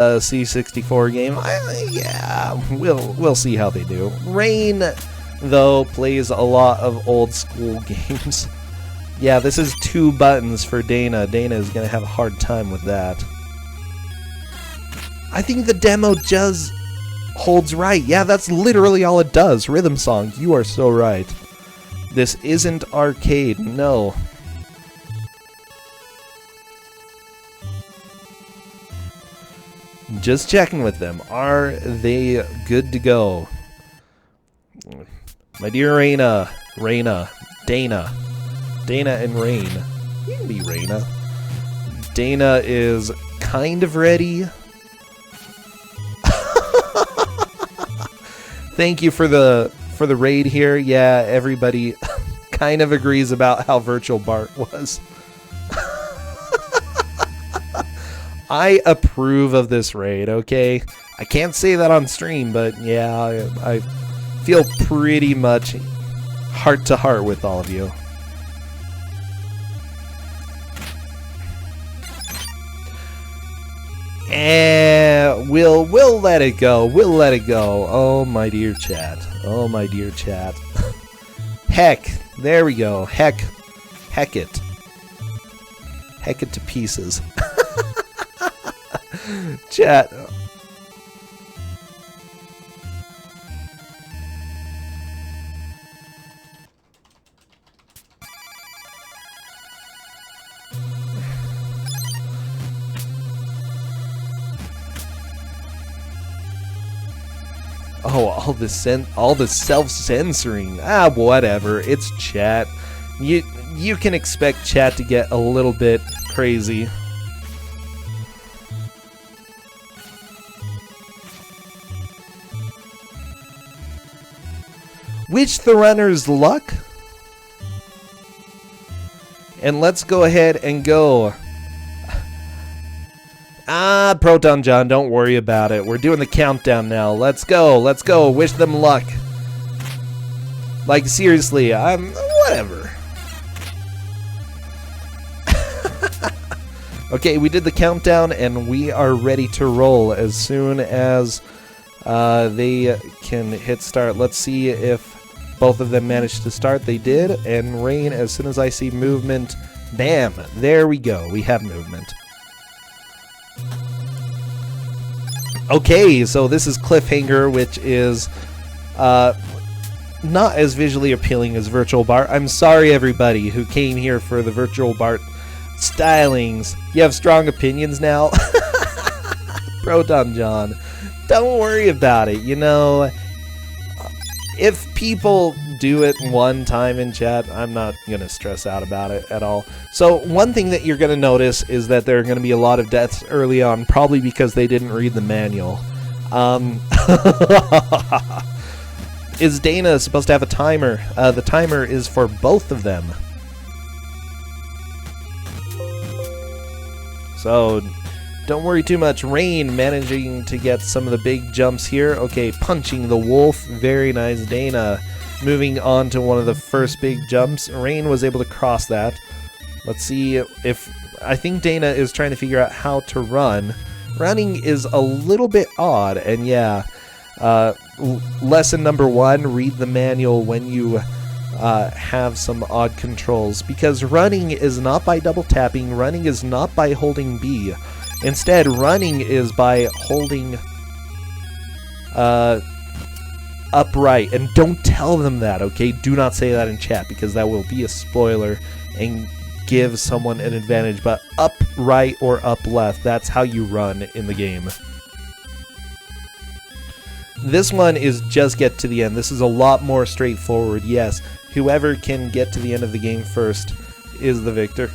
C64 game. Yeah, we'll see how they do. Rain, though, plays a lot of old school games. Yeah, this is 2 buttons for Dana. Dana is going to have a hard time with that. I think the demo just holds right. Yeah, that's literally all it does. Rhythm song. You are so right. This isn't arcade. No. Just checking with them. Are they good to go? My dear Dana, and Rain. You can be Raina. Dana is kind of ready. Thank you for the raid here. Yeah, everybody kind of agrees about how Virtual Bart was. I approve of this raid, okay? I can't say that on stream, but yeah, I feel pretty much heart to heart with all of you. We'll let it go. We'll let it go. Oh my dear chat. Oh my dear chat. Heck, there we go. Heck it. Heck it to pieces. Chat. Oh, all the self-censoring. Ah, whatever. It's chat. You can expect chat to get a little bit crazy. Wish the runners luck. And let's go ahead and go. Ah, Proton John, don't worry about it. We're doing the countdown now. Let's go. Let's go. Wish them luck. Like, seriously, whatever. Okay, we did the countdown, and we are ready to roll as soon as they can hit start. Let's see if both of them managed to start. They did, and Rain, as soon as I see movement, bam, there we go. We have movement. Okay, so this is Cliffhanger, which is not as visually appealing as Virtual Bart. I'm sorry, everybody who came here for the Virtual Bart stylings. You have strong opinions now? Proton John, don't worry about it. You know, if people do it one time in chat, I'm not going to stress out about it at all. So one thing that you're going to notice is that there are going to be a lot of deaths early on, probably because they didn't read the manual. Is Dana supposed to have a timer? The timer is for both of them. So don't worry too much. Rain managing to get some of the big jumps here. Okay, punching the wolf. Very nice. Dana moving on to one of the first big jumps. Rain was able to cross that. Let's see if... I think Dana is trying to figure out how to run. Running is a little bit odd, and yeah. Lesson number 1, read the manual when you have some odd controls. Because running is not by double tapping. Running is not by holding B. Instead, running is by holding upright. And don't tell them that, okay? Do not say that in chat, because that will be a spoiler and give someone an advantage. But up right or up left, that's how you run in the game. This one is just get to the end. This is a lot more straightforward. Yes, whoever can get to the end of the game first is the victor.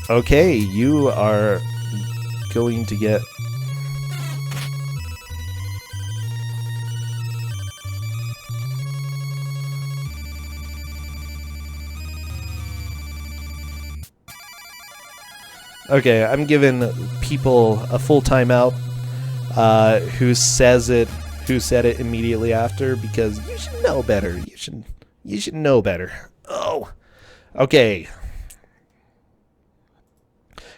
Okay, you are going to get... Okay, I'm giving people a full timeout who said it immediately after, because you should know better. You should know better. Oh. Okay.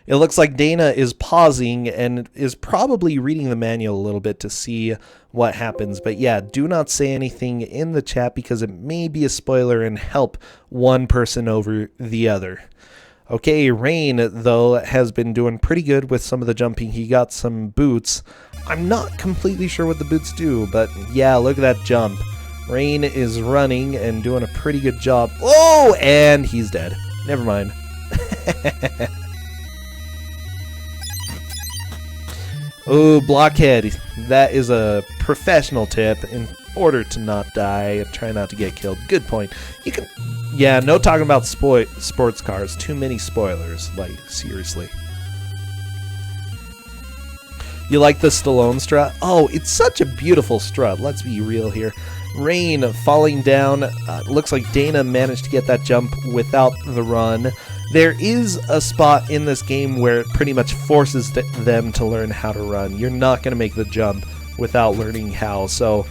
It looks like Dana is pausing and is probably reading the manual a little bit to see what happens. But yeah, do not say anything in the chat because it may be a spoiler and help one person over the other. Okay, Rain, though, has been doing pretty good with some of the jumping. He got some boots. I'm not completely sure what the boots do, but yeah, look at that jump. Rain is running and doing a pretty good job. Oh, and he's dead. Never mind. Oh, blockhead. That is a professional tip. In order to not die, try not to get killed. Good point. You can... Yeah, no talking about sports cars. Too many spoilers. Like, seriously. You like the Stallone strut? Oh, it's such a beautiful strut. Let's be real here. Rain falling down. Looks like Dana managed to get that jump without the run. There is a spot in this game where it pretty much forces them to learn how to run. You're not going to make the jump without learning how. So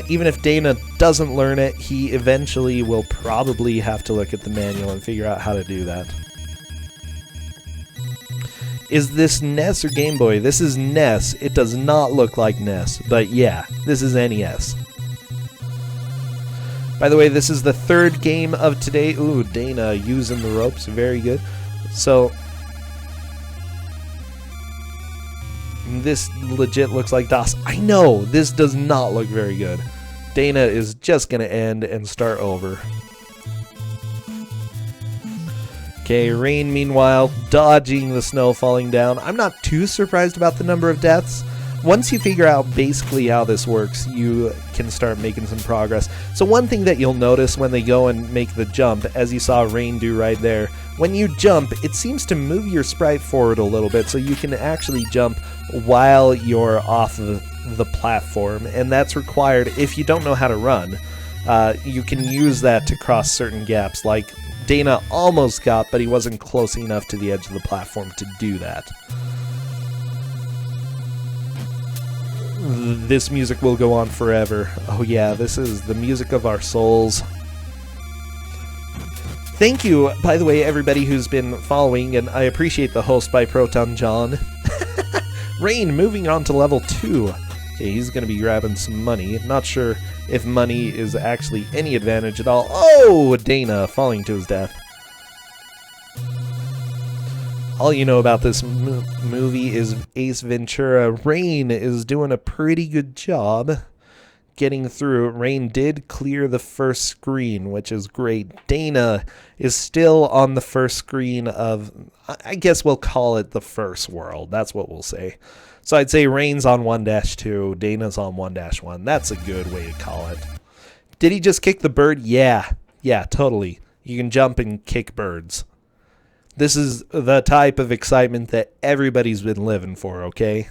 even if Dana doesn't learn it, he eventually will probably have to look at the manual and figure out how to do that. Is this NES or Game Boy? This is NES. It does not look like NES, but yeah, this is NES. By the way, this is the third game of today. Ooh, Dana using the ropes. Very good. So, this legit looks like DOS. I know, this does not look very good. Dana is just going to end and start over. Okay, Rain, meanwhile, dodging the snow falling down. I'm not too surprised about the number of deaths. Once you figure out basically how this works, you can start making some progress. So one thing that you'll notice when they go and make the jump, as you saw Rain do right there, when you jump, it seems to move your sprite forward a little bit so you can actually jump while you're off the platform, and that's required if you don't know how to run. You can use that to cross certain gaps, like Dana almost got, but he wasn't close enough to the edge of the platform to do that. This music will go on forever. Oh yeah, this is the music of our souls. Thank you, by the way, everybody who's been following, and I appreciate the host by Proton John. Rain moving on to level 2. Okay, he's going to be grabbing some money. Not sure if money is actually any advantage at all. Oh, Dana falling to his death. All you know about this movie is Ace Ventura. Rain is doing a pretty good job getting through. Rain did clear the first screen, which is great. Dana is still on the first screen of, I guess we'll call it the first world. That's what we'll say. So I'd say Rain's on 1-2, Dana's on 1-1. That's a good way to call it. Did he just kick the bird? Yeah, totally. You can jump and kick birds. This is the type of excitement that everybody's been living for, okay?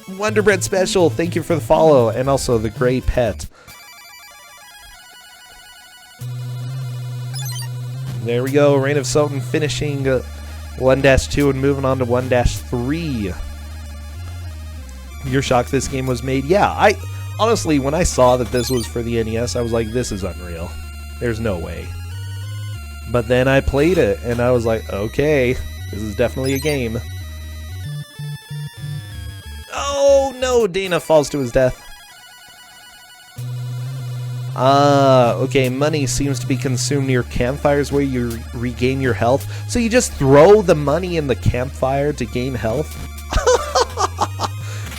Wonderbread Special, thank you for the follow, and also the Gray Pet. There we go, Raneofsotn finishing 1-2 and moving on to 1-3. You're shocked this game was made? Yeah, honestly, when I saw that this was for the NES, I was like, this is unreal. There's no way. But then I played it, and I was like, okay, this is definitely a game. Oh, no, Dana falls to his death. Okay, money seems to be consumed near campfires where you regain your health. So you just throw the money in the campfire to gain health?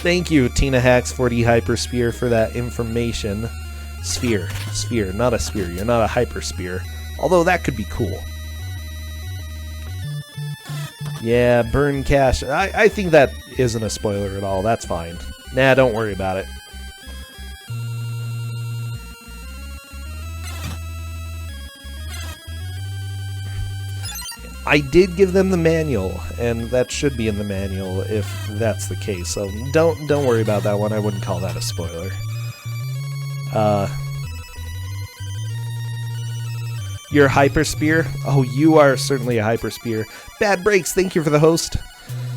Thank you, Tina Hacks 4D Hyper Spear, for that information. Sphere, not a spear. You're not a hyper spear. Although that could be cool. Yeah, burn cash. I think that isn't a spoiler at all. That's fine. Nah, don't worry about it. I did give them the manual, and that should be in the manual if that's the case. So don't worry about that one. I wouldn't call that a spoiler. You're a hyper spear? Oh, you are certainly a hyper spear. Bad Breaks, thank you for the host.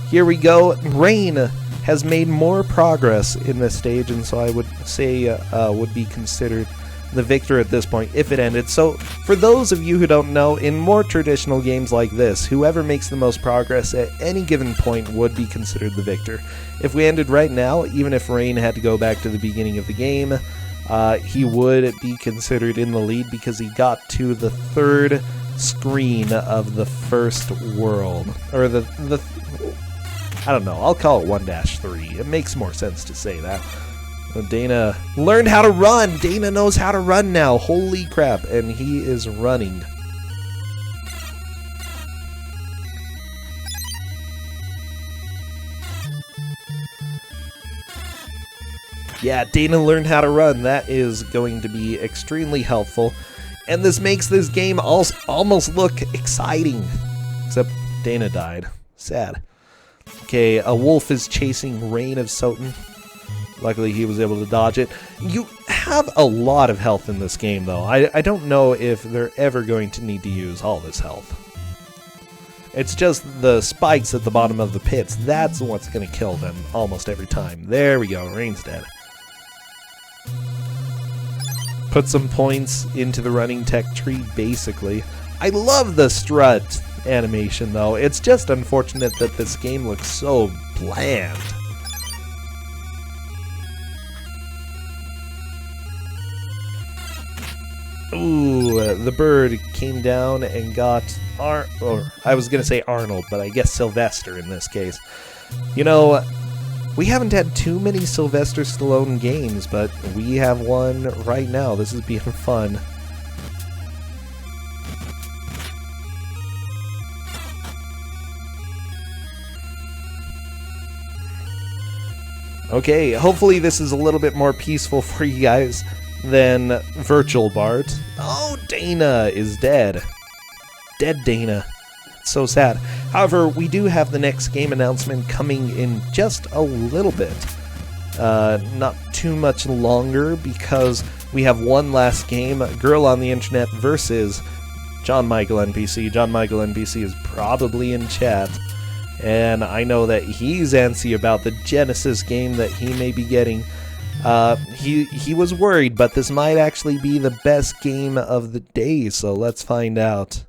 Here we go. Rain has made more progress in this stage, and so I would say would be considered the victor at this point if it ended. So for those of you who don't know, in more traditional games like this, whoever makes the most progress at any given point would be considered the victor. If we ended right now, even if Rain had to go back to the beginning of the game, he would be considered in the lead because he got to the third screen of the first world. Or I don't know, I'll call it 1-3. It makes more sense to say that. Dana learned how to run! Dana knows how to run now! Holy crap, and he is running. Yeah, Dana learned how to run. That is going to be extremely helpful. And this makes this game almost look exciting. Except Dana died. Sad. Okay, a wolf is chasing Raneofsotn. Luckily, he was able to dodge it. You have a lot of health in this game, though. I don't know if they're ever going to need to use all this health. It's just the spikes at the bottom of the pits. That's what's going to kill them almost every time. There we go. Rain's dead. Put some points into the running tech tree, basically. I love the strut animation, though. It's just unfortunate that this game looks so bland. Ooh, the bird came down and got I was going to say Arnold, but I guess Sylvester in this case. You know, we haven't had too many Sylvester Stallone games, but we have one right now. This is being fun. Okay, hopefully this is a little bit more peaceful for you guys than Virtual Bart. Oh, Dana is dead. Dead Dana. It's so sad. However, we do have the next game announcement coming in just a little bit. Not too much longer, because we have one last game, Girl on the Internet versus John Michael NPC. John Michael NPC is probably in chat, and I know that he's antsy about the Genesis game that he may be getting. He was worried, but this might actually be the best game of the day, so let's find out.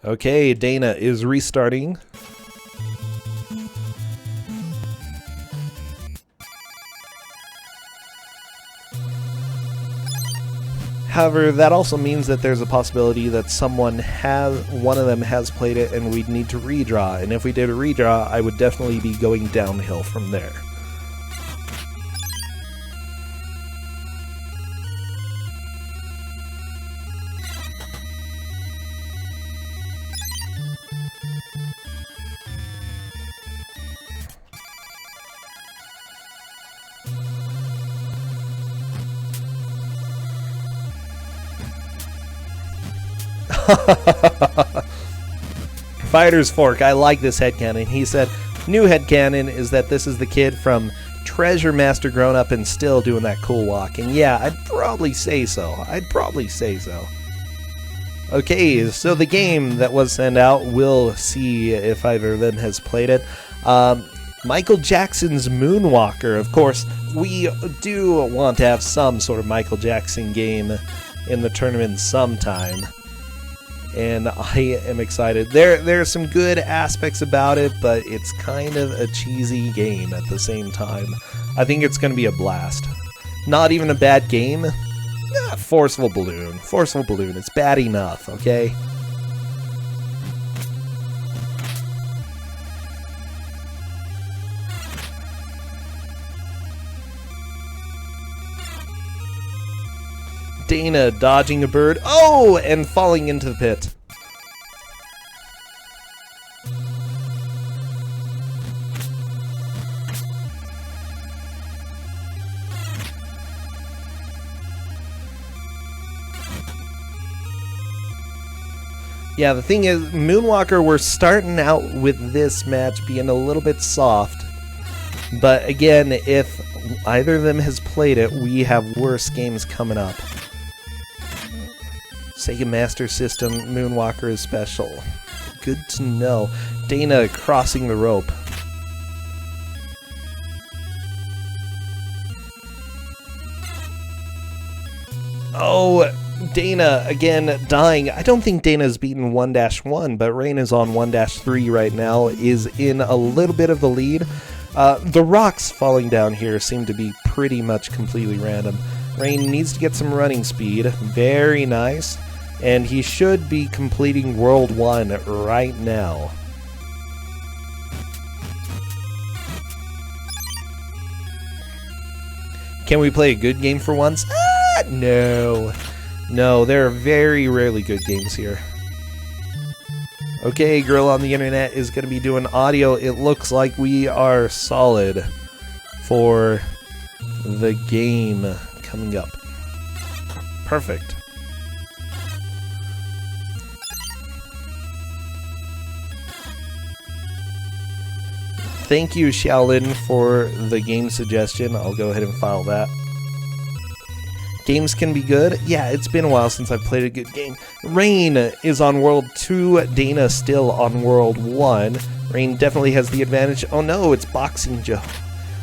Okay, Dana is restarting. However, that also means that there's a possibility that one of them has played it and we'd need to redraw. And if we did a redraw, I would definitely be going downhill from there. Fighter's Fork, I like this headcanon. He said, new headcanon is that this is the kid from Treasure Master grown up and still doing that cool walk. And yeah, I'd probably say so. Okay, so the game that was sent out, we'll see if either of them has played it. Michael Jackson's Moonwalker. Of course, we do want to have some sort of Michael Jackson game in the tournament sometime. And I am excited. There are some good aspects about it, but it's kind of a cheesy game at the same time. I think it's going to be a blast. Not even a bad game. Forceful Balloon. Forceful Balloon. It's bad enough, okay? Dana dodging a bird. Oh! And falling into the pit. Yeah, the thing is, Moonwalker, we're starting out with this match being a little bit soft. But again, if either of them has played it, we have worse games coming up. Sega Master System Moonwalker is special. good to know. Dana crossing the rope. Oh, Dana again dying. I don't think Dana's beaten 1-1, but Rain is on 1-3 right now, is in a little bit of the lead. The rocks falling down here seem to be pretty much completely random. Rain needs to get some running speed. Very nice. And he should be completing World 1 right now. Can we play a good game for once? No. No, there are very rarely good games here. Okay, girl on the internet is going to be doing audio. It looks like we are solid for the game coming up. Perfect. Thank you, Shaolin, for the game suggestion. I'll go ahead and file that. Games can be good. Yeah, it's been a while since I've played a good game. Rain is on World 2, Dana still on World 1. Rain definitely has the advantage. Oh no, it's Boxing Joe.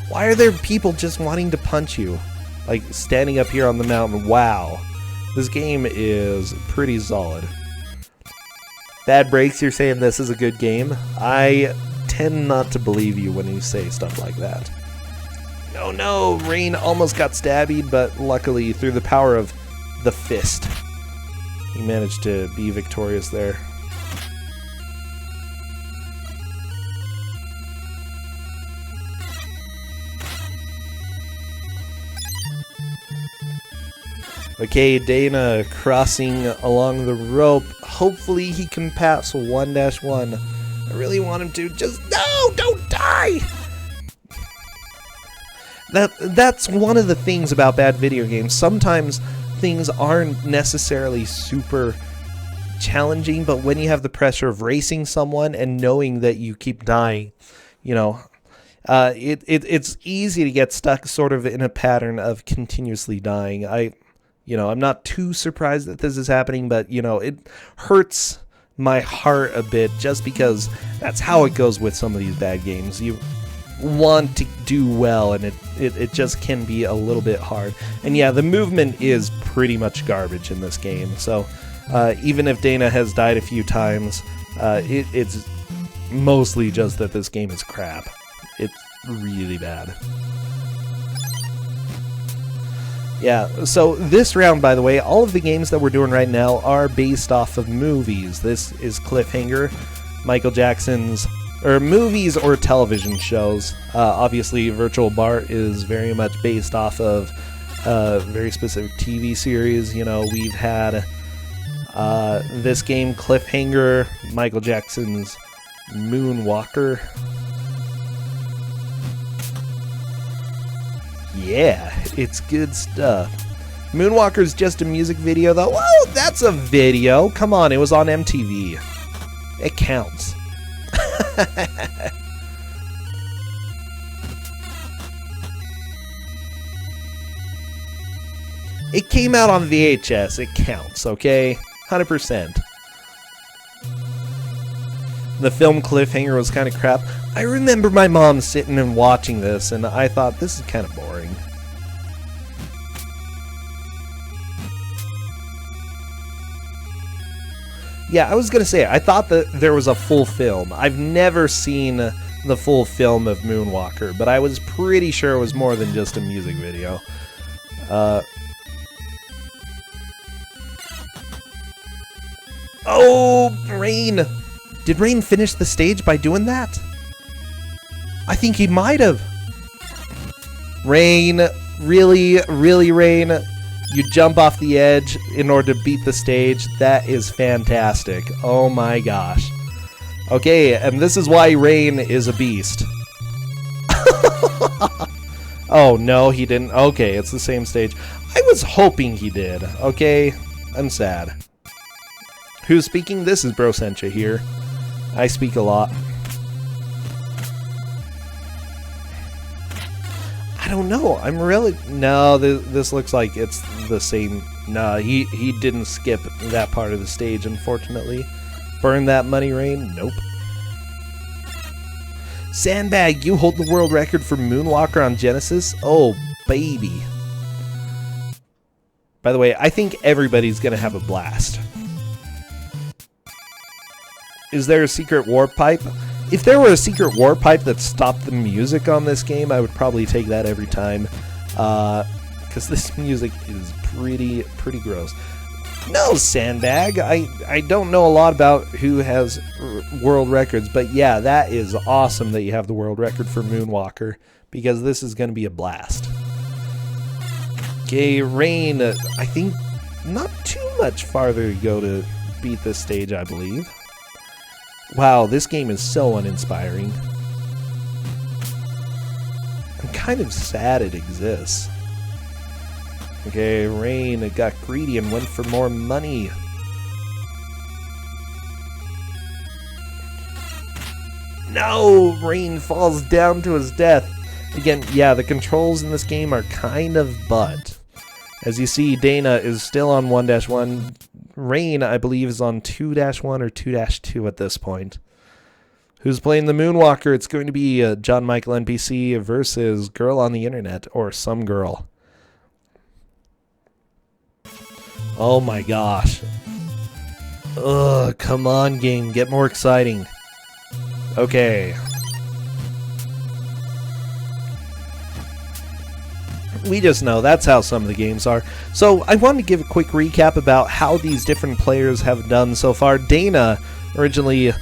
Why are there people just wanting to punch you? Like, standing up here on the mountain. Wow. This game is pretty solid. Bad Breaks, you're saying this is a good game? I tend not to believe you when you say stuff like that. Oh no, Rain almost got stabbied, but luckily, through the power of the fist, he managed to be victorious there. Okay, Dana crossing along the rope. Hopefully he can pass 1-1. I really want him to. Just, no, don't die! That's one of the things about bad video games. Sometimes things aren't necessarily super challenging, but when you have the pressure of racing someone and knowing that you keep dying, you know, it's easy to get stuck sort of in a pattern of continuously dying. I'm not too surprised that this is happening, but, you know, it hurts my heart a bit just because that's how it goes with some of these bad games. You want to do well, and it just can be a little bit hard. And yeah, the movement is pretty much garbage in this game, so even if Dana has died a few times, it's mostly just that this game is crap. It's really bad. Yeah, so this round, by the way, all of the games that we're doing right now are based off of movies. This is Cliffhanger, Michael Jackson's or movies or television shows. Obviously, Virtual Bart is very much based off of a very specific TV series. You know, we've had this game, Cliffhanger, Michael Jackson's Moonwalker. Yeah, it's good stuff. Moonwalker's just a music video, though. Whoa, that's a video. Come on, it was on MTV. It counts. It came out on VHS. It counts, okay? 100%. The film Cliffhanger was kind of crap. I remember my mom sitting and watching this, and I thought, this is kind of boring. Yeah, I was going to say, I thought that there was a full film. I've never seen the full film of Moonwalker, but I was pretty sure it was more than just a music video. Oh, Rain! Did Rain finish the stage by doing that? I think he might have. Rain, really, Rain? You jump off the edge in order to beat the stage. That is fantastic. Oh my gosh. Okay, and this is why Rain is a beast. Oh, no, he didn't. Okay, it's the same stage. I was hoping he did. Okay, I'm sad. Who's speaking? This is Brosencha here. I speak a lot. I don't know. I'm really... No, this looks like it's the same... No, he didn't skip that part of the stage, unfortunately. Burn that money, Rain. Nope. Sandbag, you hold the world record for Moonwalker on Genesis? Oh, baby. By the way, I think everybody's going to have a blast. Is there a secret warp pipe? If there were a secret warp pipe that stopped the music on this game, I would probably take that every time. Because this music is pretty gross. No, Sandbag. I don't know a lot about who has world records, but yeah, that is awesome that you have the world record for Moonwalker, because this is going to be a blast. Okay, Rain, I think not too much farther to go to beat this stage, I believe. Wow, this game is so uninspiring. I'm kind of sad it exists. Okay, Rain got greedy and went for more money. No! Rain falls down to his death. Again, yeah, the controls in this game are kind of butt. As you see, Dana is still on 1-1. Rain, I believe, is on 2-1 or 2-2 at this point. Who's playing the Moonwalker? It's going to be John Michael NPC versus Girl on the Internet, or some girl. Oh my gosh. Ugh, come on, game. Get more exciting. Okay. We just know that's how some of the games are. So I wanted to give a quick recap about how these different players have done so far. Dana originally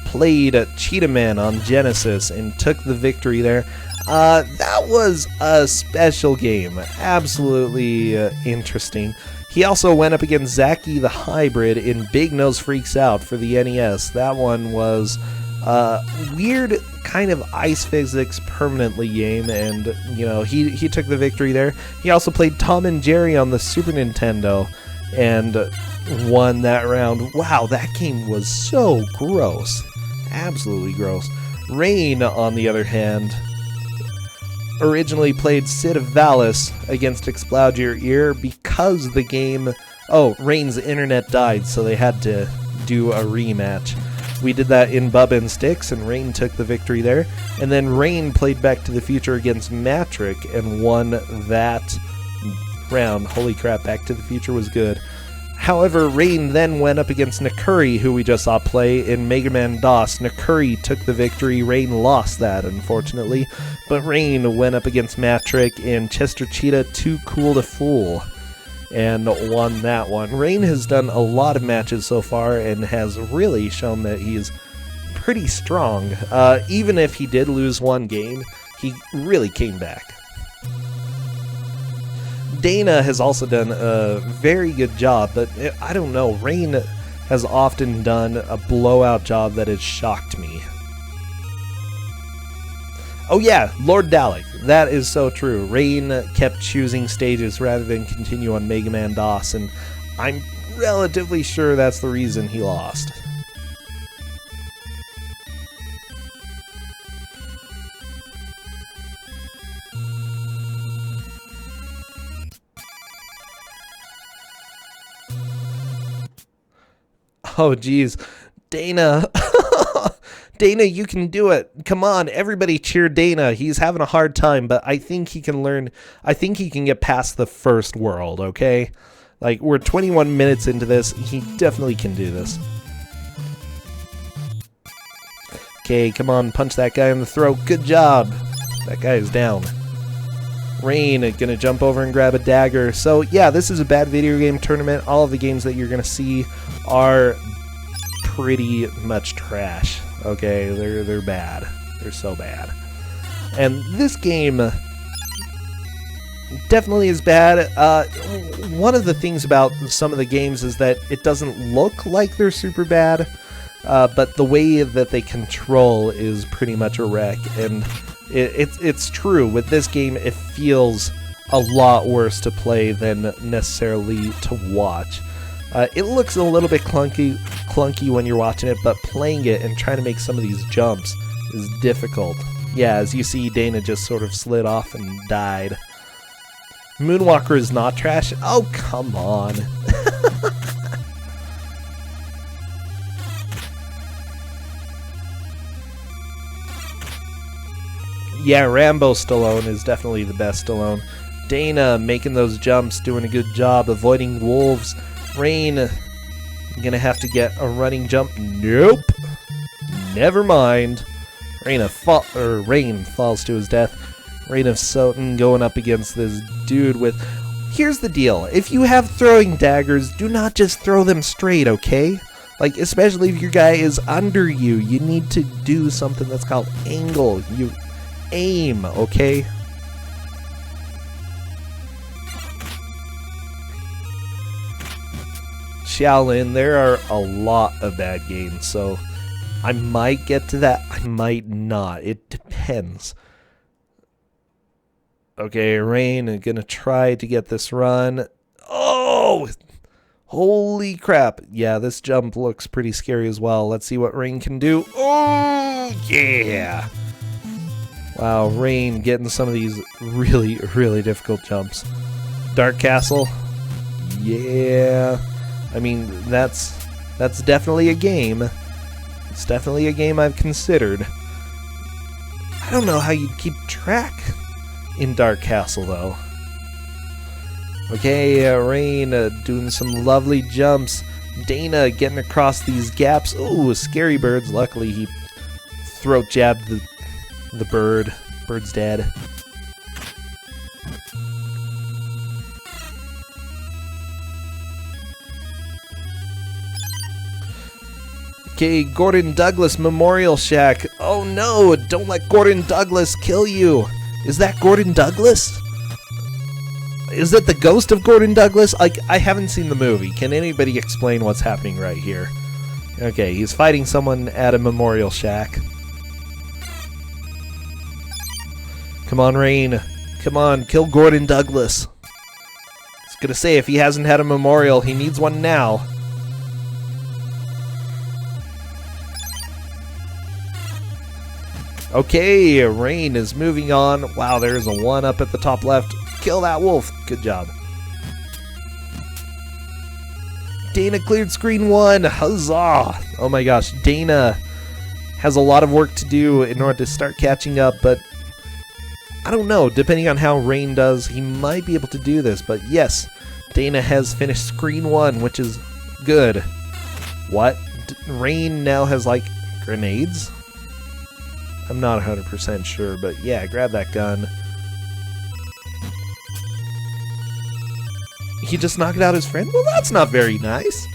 played Cheetah Man on Genesis and took the victory there. That was a special game. Absolutely interesting. He also went up against Zaki the Hybrid in Big Nose Freaks Out for the NES. That one was weird kind of ice physics permanently game, and you know, he took the victory there. He also played Tom and Jerry on the Super Nintendo and won that round. Wow, that game was so gross. Absolutely gross. Rain, on the other hand, originally played Sid of Valis against Explode Your Ear because the game... Oh, Rain's internet died, so they had to do a rematch. We did that in Bubba and Sticks, and Rain took the victory there. And then Rain played Back to the Future against Matrick and won that round. Holy crap, Back to the Future was good. However, Rain then went up against Nakuri, who we just saw play in Mega Man DOS. Nakuri took the victory. Rain lost that, unfortunately. But Rain went up against Matrick in Chester Cheetah Too Cool to Fool and won that one. Rain has done a lot of matches so far and has really shown that he's pretty strong. Even if he did lose one game, he really came back. Dana has also done a very good job, but I don't know, Rain has often done a blowout job that has shocked me. Oh yeah, Lord Dalek. That is so true. Rain kept choosing stages rather than continue on Mega Man DOS, and I'm relatively sure that's the reason he lost. Oh geez, Dana. Dana, you can do it. Come on, everybody cheer Dana. He's having a hard time, but I think he can learn. I think he can get past the first world, okay? Like, we're 21 minutes into this. He definitely can do this. Okay, come on, punch that guy in the throat. Good job. That guy is down. Rain gonna jump over and grab a dagger. So yeah, this is a bad video game tournament. All of the games that you're gonna see are pretty much trash. Okay, they're bad. They're so bad. And this game definitely is bad. One of the things about some of the games is that it doesn't look like they're super bad, but the way that they control is pretty much a wreck. And it's true. With this game, it feels a lot worse to play than necessarily to watch. It looks a little bit clunky when you're watching it, but playing it and trying to make some of these jumps is difficult. Yeah, as you see, Dana just sort of slid off and died. Moonwalker is not trash. Oh, come on. Yeah, Rambo Stallone is definitely the best Stallone. Dana making those jumps, doing a good job, avoiding wolves. Rain gonna have to get a running jump. Nope. Never mind. Rain falls to his death. Raneofsotn going up against this dude with... Here's the deal. If you have throwing daggers, do not just throw them straight, okay? Like, especially if your guy is under you. You need to do something that's called angle. You aim, okay? Shaolin, there are a lot of bad games, so I might get to that, I might not. It depends. Okay, Rain gonna try to get this run. Oh! Holy crap. Yeah, this jump looks pretty scary as well. Let's see what Rain can do. Oh, yeah! Wow, Rain getting some of these really, really difficult jumps. Dark Castle. Yeah. I mean, that's definitely a game. It's definitely a game I've considered. I don't know how you'd keep track in Dark Castle, though. Okay, Rain doing some lovely jumps. Dana getting across these gaps. Ooh, scary birds. Luckily, he throat jabbed the bird. Bird's dead. Okay, Gordon Douglas Memorial Shack. Oh no, don't let Gordon Douglas kill you. Is that Gordon Douglas? Is that the ghost of Gordon Douglas? Like, I haven't seen the movie. Can anybody explain what's happening right here? Okay, he's fighting someone at a memorial shack. Come on, Rain. Come on, kill Gordon Douglas. I was gonna say, if he hasn't had a memorial, he needs one now. Okay, Rain is moving on. Wow, there's a 1 up at the top left. Kill that wolf. Good job. Dana cleared screen 1. Huzzah! Oh my gosh, Dana has a lot of work to do in order to start catching up, but I don't know. Depending on how Rain does, he might be able to do this. But yes, Dana has finished screen 1, which is good. What? Rain now has, like, grenades? I'm not 100% sure, but yeah, grab that gun. He just knocked out his friend? Well, that's not very nice.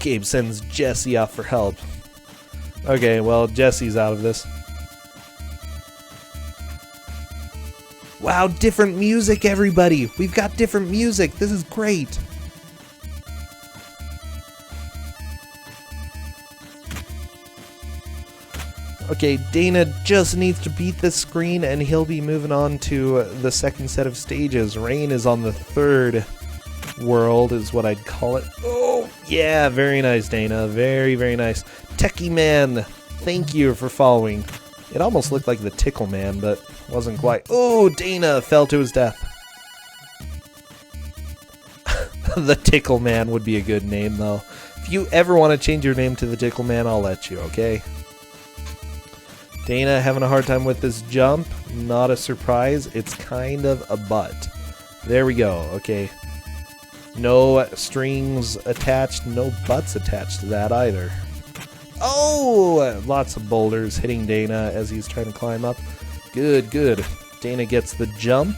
Gabe sends Jesse off for help. Okay, well, Jesse's out of this. Wow, different music, everybody! We've got different music! This is great! Okay, Dana just needs to beat this screen and he'll be moving on to the second set of stages. Rain is on the 3rd world, is what I'd call it. Oh, yeah, very nice, Dana. Very, very nice. Techie Man, thank you for following. It almost looked like the Tickle Man, but wasn't quite. Oh, Dana fell to his death. The Tickle Man would be a good name, though. If you ever want to change your name to the Tickle Man, I'll let you, okay? Dana having a hard time with this jump. Not a surprise. It's kind of a butt. There we go. Okay. No strings attached. No butts attached to that either. Oh! Lots of boulders hitting Dana as he's trying to climb up. Good, good. Dana gets the jump.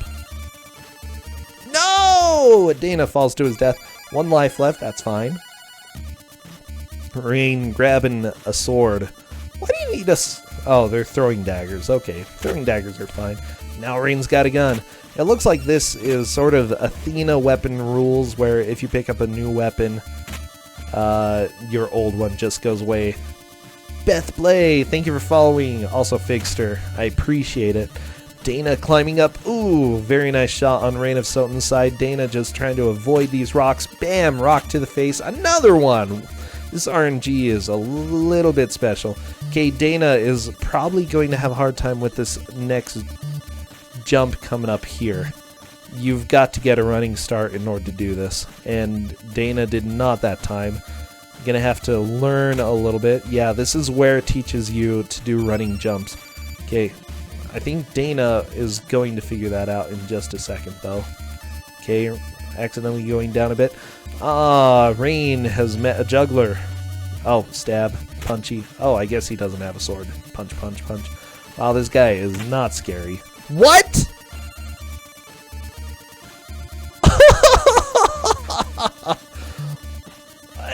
No! Dana falls to his death. 1 life left. That's fine. Rain grabbing a sword. Why do you need a... Oh, they're throwing daggers. Okay, throwing daggers are fine. Now Rain's got a gun. It looks like this is sort of Athena weapon rules, where if you pick up a new weapon, your old one just goes away. Beth Blay, thank you for following. Also Figster, I appreciate it. Dana climbing up. Ooh, very nice shot on Raneofsotn's side. Dana just trying to avoid these rocks. Bam, rock to the face. Another one. This RNG is a little bit special. Okay, Dana is probably going to have a hard time with this next jump coming up here. You've got to get a running start in order to do this, and Dana did not that time. Gonna have to learn a little bit. Yeah, this is where it teaches you to do running jumps. Okay, I think Dana is going to figure that out in just a second, though. Okay, accidentally going down a bit. Ah, Rain has met a juggler. Oh, stab, punchy. Oh, I guess he doesn't have a sword. Punch, punch, punch. Wow, this guy is not scary. What?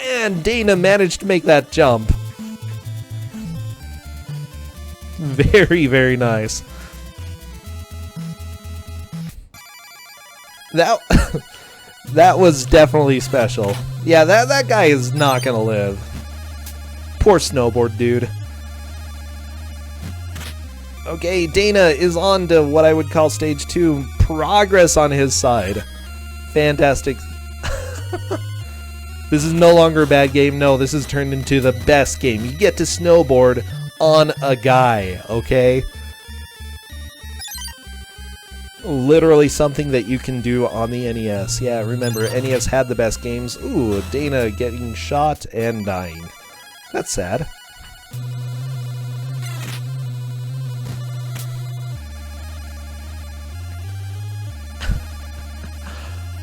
And Dana managed to make that jump. Very, very nice. That that was definitely special. Yeah, that guy is not gonna live. Poor snowboard dude. Okay, Dana is on to what I would call stage 2. Progress on his side. Fantastic. This is no longer a bad game. No, this has turned into the best game. You get to snowboard on a guy, okay? Literally something that you can do on the NES. Yeah, remember, NES had the best games. Ooh, Dana getting shot and dying. That's sad.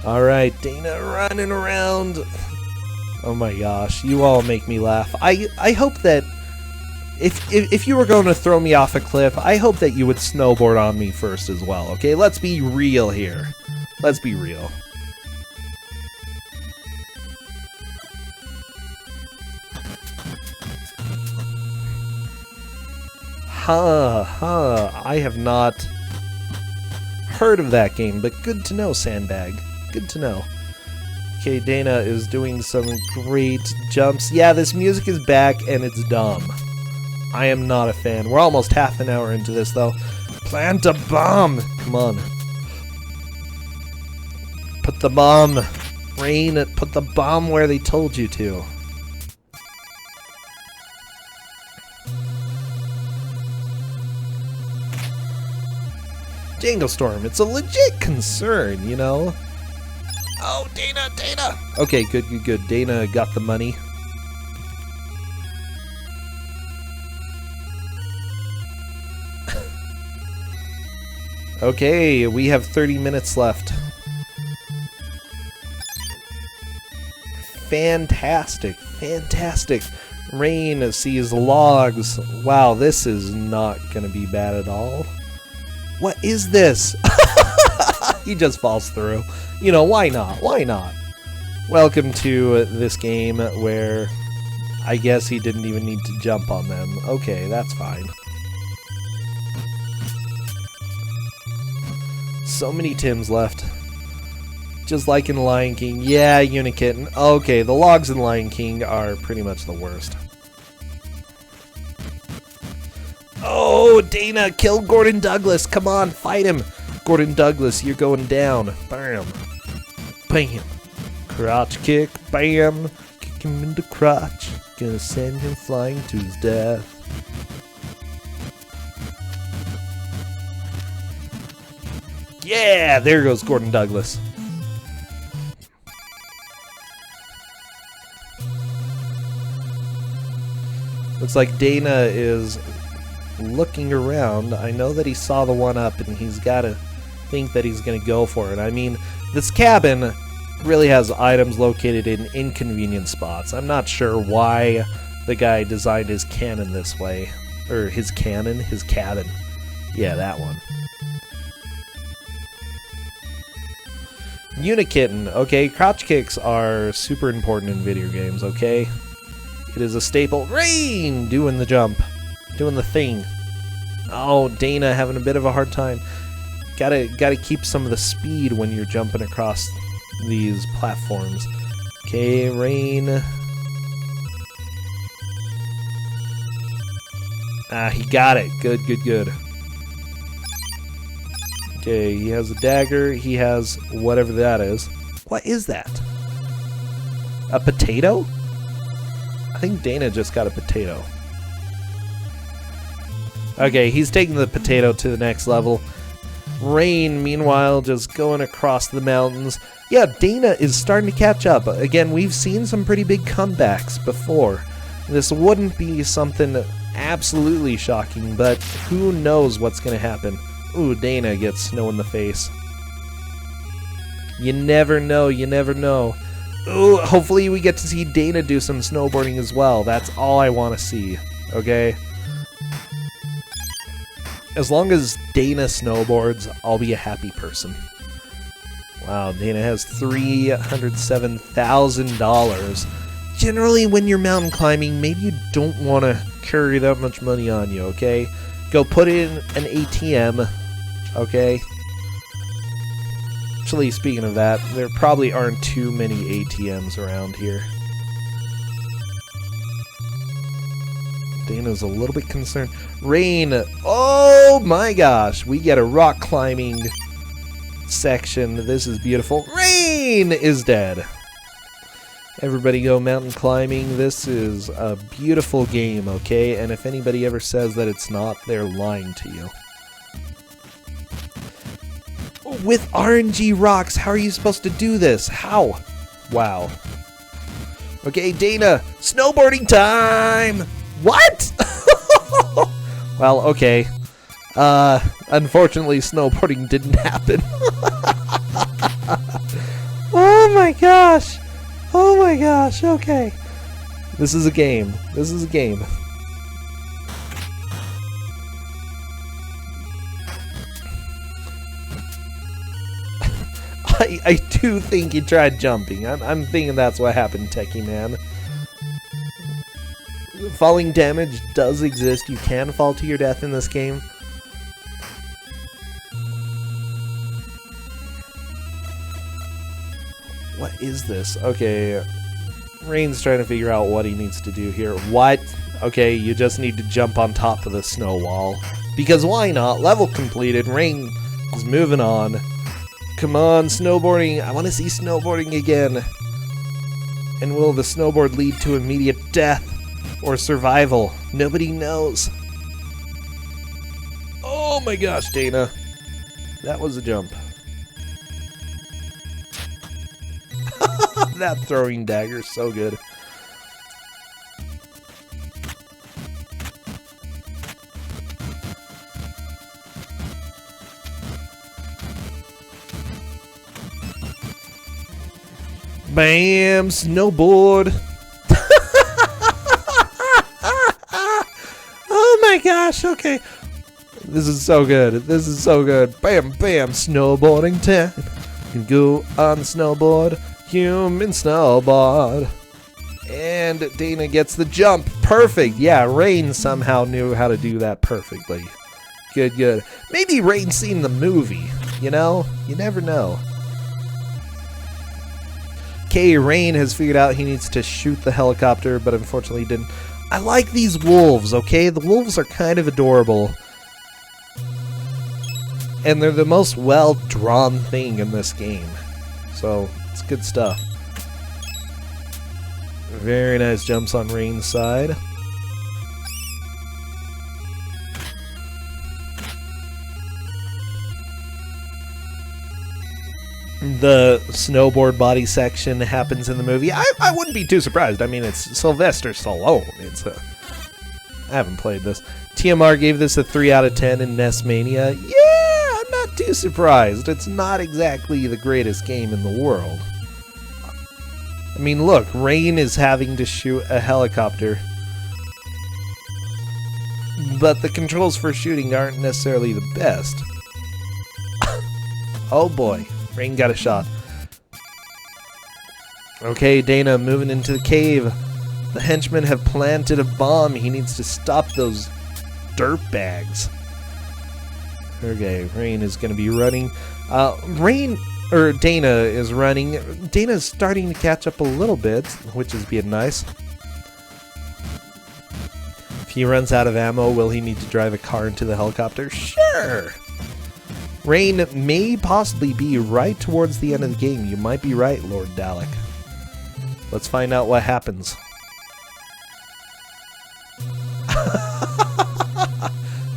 Alright, Dana running around. Oh my gosh, you all make me laugh. I hope that if you were going to throw me off a cliff, I hope that you would snowboard on me first as well, okay? Let's be real here. Let's be real. I have not heard of that game, but good to know, Sandbag. Good to know. Okay, Dana is doing some great jumps. Yeah, this music is back and it's dumb. I am not a fan. We're almost half an hour into this, though. Plant a bomb! Come on. Put the bomb. Rain, put the bomb where they told you to. Jangle Storm, it's a legit concern, you know? Oh, Dana, Dana! Okay, good, good, good. Dana got the money. Okay, we have 30 minutes left. Fantastic, fantastic. Rain sees logs. Wow, this is not gonna be bad at all. What is this? He just falls through. You know, why not? Why not? Welcome to this game where I guess he didn't even need to jump on them. Okay, that's fine. So many Tims left. Just like in Lion King. Yeah, Unikitten. Okay, the logs in Lion King are pretty much the worst. Oh, Dana, kill Gordon Douglas. Come on, fight him. Gordon Douglas, you're going down. Bam. Bam. Crotch kick. Bam. Kick him in the crotch. Gonna send him flying to his death. Yeah, there goes Gordon Douglas. Looks like Dana is looking around. I know that he saw the one up and he's got to think that he's going to go for it. I mean, this cabin really has items located in inconvenient spots. I'm not sure why the guy designed his cannon this way. Or his cannon? His cabin. Yeah, that one. Unikitten. Okay, crouch kicks are super important in video games, okay? It is a staple. Rain! Doing the jump. Doing the thing. Oh, Dana having a bit of a hard time. Gotta keep some of the speed when you're jumping across these platforms. Okay, Rain. Ah, he got it. Good, good, good. Okay, he has a dagger. He has whatever that is. What is that? A potato? I think Dana just got a potato. Okay, he's taking the potato to the next level. Rain, meanwhile, just going across the mountains. Yeah, Dana is starting to catch up. Again, we've seen some pretty big comebacks before. This wouldn't be something absolutely shocking, but who knows what's going to happen. Ooh, Dana gets snow in the face. You never know, you never know. Ooh, hopefully we get to see Dana do some snowboarding as well. That's all I want to see, okay? As long as Dana snowboards, I'll be a happy person. Wow, Dana has $307,000. Generally, when you're mountain climbing, maybe you don't want to carry that much money on you, okay? Go put it in an ATM, okay? Actually, speaking of that, there probably aren't too many ATMs around here. Dana's a little bit concerned. Rain! Oh my gosh! We get a rock climbing section. This is beautiful. Rain is dead. Everybody go mountain climbing. This is a beautiful game, okay? And if anybody ever says that it's not, they're lying to you. With RNG rocks, how are you supposed to do this? How? Wow. Okay, Dana, snowboarding time! What? Well, okay. Unfortunately, snowboarding didn't happen. Oh my gosh! Oh my gosh, okay. This is a game. This is a game. I do think he tried jumping. I'm thinking that's what happened, Techie Man. Falling damage does exist. You can fall to your death in this game. What is this? Okay, Rain's trying to figure out what he needs to do here. What? Okay, you just need to jump on top of the snow wall. Because why not? Level completed. Rain is moving on. Come on, snowboarding. I want to see snowboarding again. And will the snowboard lead to immediate death or survival? Nobody knows. Oh my gosh, Dana. That was a jump. That throwing dagger is so good. Bam! Snowboard! Oh my gosh, okay. This is so good. This is so good. Bam, bam, snowboarding time. You can go on the snowboard. Human snowboard. And Dana gets the jump. Perfect. Yeah, Rain somehow knew how to do that perfectly. Good, good. Maybe Rain's seen the movie, you know? You never know. Okay, Rain has figured out he needs to shoot the helicopter, but unfortunately didn't. I like these wolves, okay? The wolves are kind of adorable. And they're the most well-drawn thing in this game. So, it's good stuff. Very nice jumps on Rain's side. The snowboard body section happens in the movie. I wouldn't be too surprised. I mean, it's Sylvester Stallone. I haven't played this. TMR gave this a 3 out of 10 in NES Mania. Yeah, I'm not too surprised. It's not exactly the greatest game in the world. I mean, look, Rain is having to shoot a helicopter. But the controls for shooting aren't necessarily the best. Oh boy. Rain got a shot. Okay, Dana moving into the cave. The henchmen have planted a bomb. He needs to stop those dirtbags. Okay, Rain is going to be running. Dana is running. Dana's starting to catch up a little bit, which is being nice. If he runs out of ammo, will he need to drive a car into the helicopter? Sure! Rain may possibly be right towards the end of the game. You might be right, Lord Dalek. Let's find out what happens.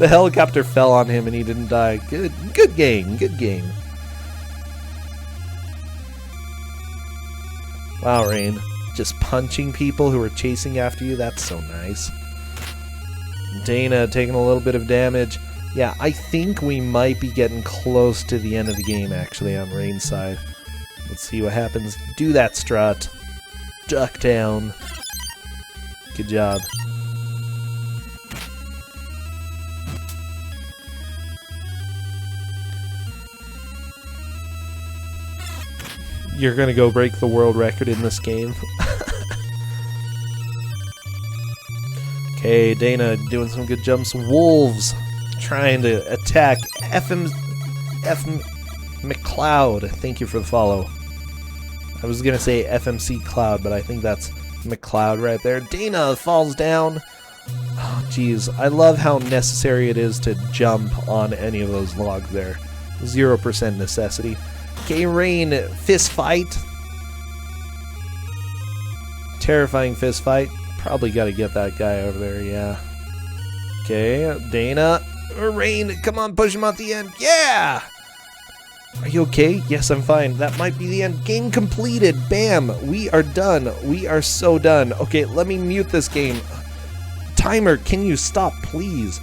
The helicopter fell on him and he didn't die. Good game, good game. Wow, Rain. Just punching people who are chasing after you. That's so nice. Dana taking a little bit of damage. Yeah, I think we might be getting close to the end of the game, actually, on Rain's side. Let's see what happens. Do that strut. Duck down. Good job. You're gonna go break the world record in this game. Okay, Dana doing some good jumps. Wolves trying to attack F. McCloud. Thank you for the follow. I was gonna say FMC Cloud, but I think that's McCloud right there. Dana falls down. Oh, jeez. I love how necessary it is to jump on any of those logs there. 0% necessity. Okay, Rain, fist fight. Terrifying fist fight. Probably got to get that guy over there, yeah. Okay, Dana. Rain, come on, push him at the end. Yeah! Are you okay? Yes, I'm fine. That might be the end. Game completed. Bam. We are done. We are so done. Okay, let me mute this game. Timer, can you stop, please?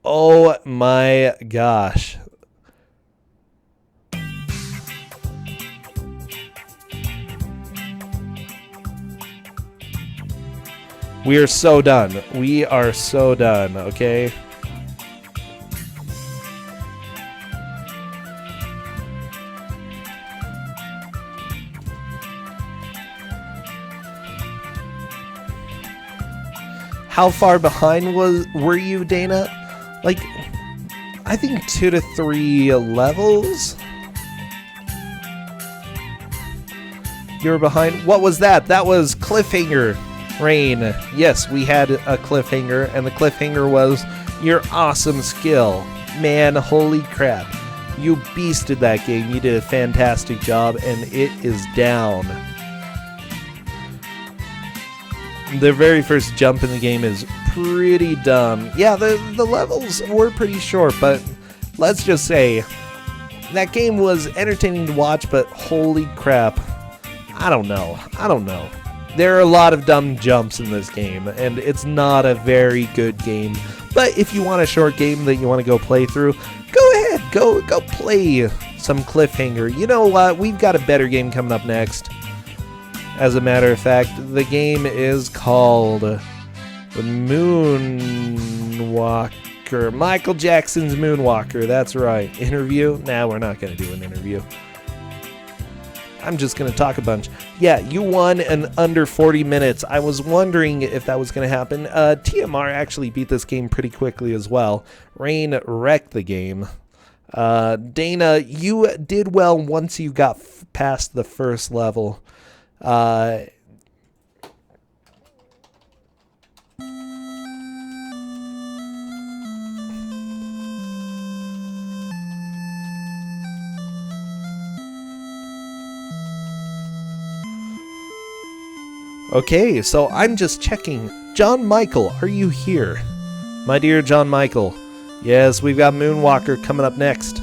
Oh my gosh. We are so done. We are so done, okay? How far behind were you, Dana? Like, I think 2 to 3 levels? You were behind? What was that? That was Cliffhanger. Rain. Yes, we had a cliffhanger, and the cliffhanger was your awesome skill. Man, holy crap. You beasted that game. You did a fantastic job, and it is down. The very first jump in the game is pretty dumb. Yeah, the levels were pretty short, but let's just say that game was entertaining to watch, but holy crap. I don't know. There are a lot of dumb jumps in this game, and it's not a very good game. But if you want a short game that you want to go play through, go ahead, go play some Cliffhanger. You know what? We've got a better game coming up next. As a matter of fact, the game is called The Moonwalker. Michael Jackson's Moonwalker, that's right. Interview? Nah, we're not going to do an interview. I'm just going to talk a bunch. Yeah, you won in under 40 minutes. I was wondering if that was going to happen. TMR actually beat this game pretty quickly as well. Rain wrecked the game. Dana, you did well once you got past the first level. Okay, so I'm just checking. John Michael, are you here? My dear John Michael. Yes, we've got Moonwalker coming up next.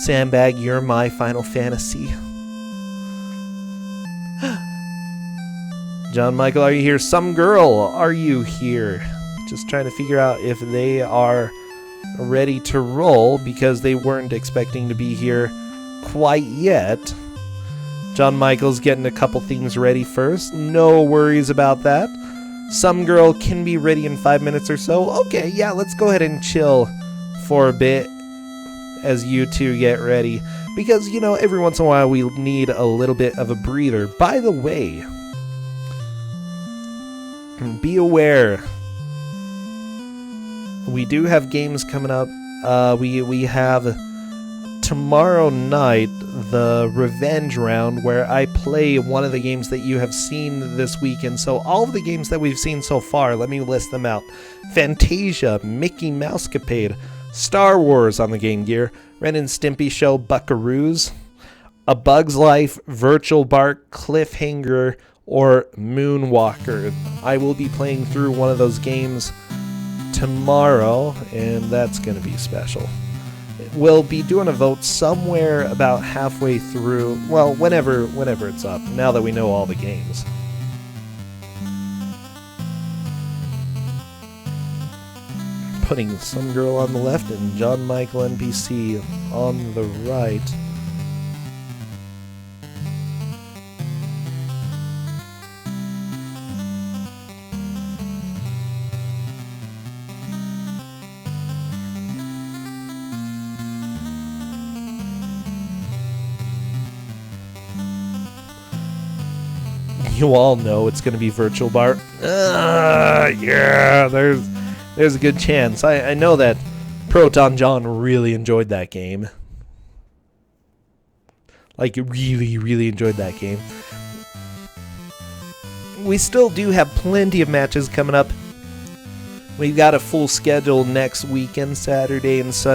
Sandbag, you're my Final Fantasy. John Michael, are you here? Some girl, are you here? Just trying to figure out if they are ready to roll because they weren't expecting to be here quite yet. John Michael's getting a couple things ready first. No worries about that. Some girl can be ready in 5 minutes or so. Okay, yeah, let's go ahead and chill for a bit as you two get ready. Because, you know, every once in a while we need a little bit of a breather. By the way, be aware, we do have games coming up. We have tomorrow night the revenge round where I play one of the games that you have seen this weekend. So all of the games that we've seen so far, let me list them out. Fantasia, Mickey Mousecapade, Star Wars on the Game Gear, Ren and Stimpy Show, Buckaroos, A Bug's Life, Virtual Bark, Cliffhanger, or Moonwalker. I will be playing through one of those games tomorrow, and that's going to be special. we'll be doing a vote somewhere about halfway through. Well, whenever it's up. Now that we know all the games. Putting Some Girl on the left and John Michael NPC on the right. You all know it's going to be Virtual Bar. Yeah, there's a good chance. I know that Proton John really enjoyed that game. Like, really, really enjoyed that game. We still do have plenty of matches coming up. We've got a full schedule next weekend, Saturday and Sunday.